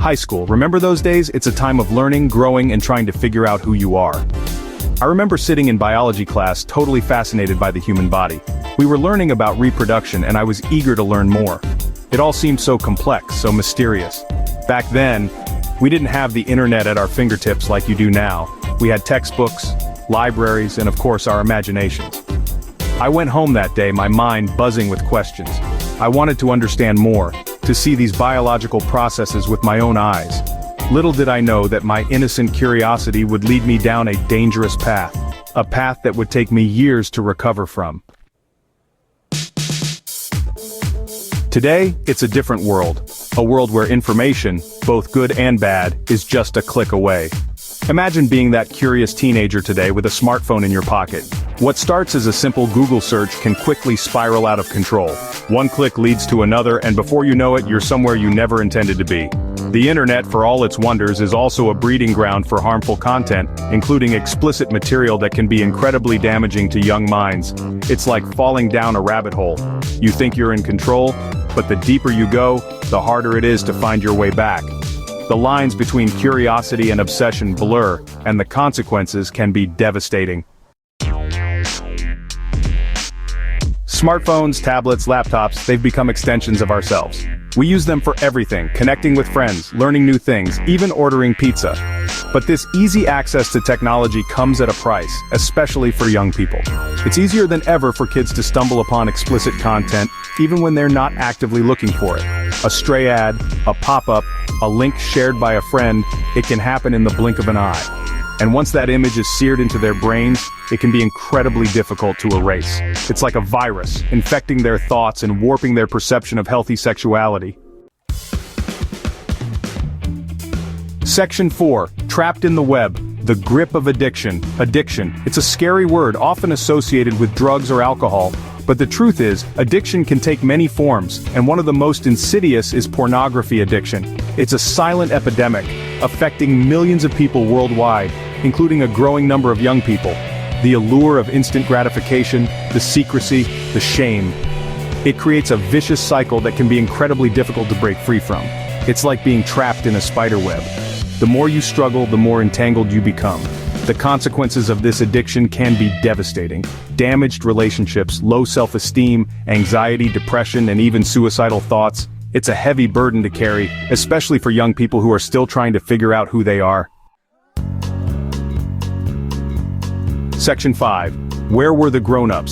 High school, remember those days? It's a time of learning, growing, and trying to figure out who you are. I remember sitting in biology class totally fascinated by the human body. We were learning about reproduction and I was eager to learn more. It all seemed so complex, so mysterious. Back then, we didn't have the internet at our fingertips like you do now. We had textbooks, libraries, and of course our imaginations. I went home that day, my mind buzzing with questions. I wanted to understand more, to see these biological processes with my own eyes. Little did I know that my innocent curiosity would lead me down a dangerous path. A path that would take me years to recover from. Today, it's a different world. A world where information, both good and bad, is just a click away. Imagine being that curious teenager today with a smartphone in your pocket. What starts as a simple Google search can quickly spiral out of control. One click leads to another, and before you know it, you're somewhere you never intended to be. The internet, for all its wonders, is also a breeding ground for harmful content, including explicit material that can be incredibly damaging to young minds. It's like falling down a rabbit hole. You think you're in control, but the deeper you go, the harder it is to find your way back. The lines between curiosity and obsession blur, and the consequences can be devastating. Smartphones, tablets, laptops, they've become extensions of ourselves. We use them for everything, connecting with friends, learning new things, even ordering pizza. But this easy access to technology comes at a price, especially for young people. It's easier than ever for kids to stumble upon explicit content, even when they're not actively looking for it. A stray ad, a pop-up, a link shared by a friend, it can happen in the blink of an eye. And once that image is seared into their brains, it can be incredibly difficult to erase. It's like a virus, infecting their thoughts and warping their perception of healthy sexuality. Section 4. Trapped in the web. The grip of addiction. Addiction. It's a scary word, often associated with drugs or alcohol. But the truth is, addiction can take many forms, and one of the most insidious is pornography addiction. It's a silent epidemic, affecting millions of people worldwide, including a growing number of young people. The allure of instant gratification, the secrecy, the shame. It creates a vicious cycle that can be incredibly difficult to break free from. It's like being trapped in a spider web. The more you struggle, the more entangled you become. The consequences of this addiction can be devastating. Damaged relationships, low self-esteem, anxiety, depression, and even suicidal thoughts. It's a heavy burden to carry, especially for young people who are still trying to figure out who they are. Section 5. Where were the grown-ups?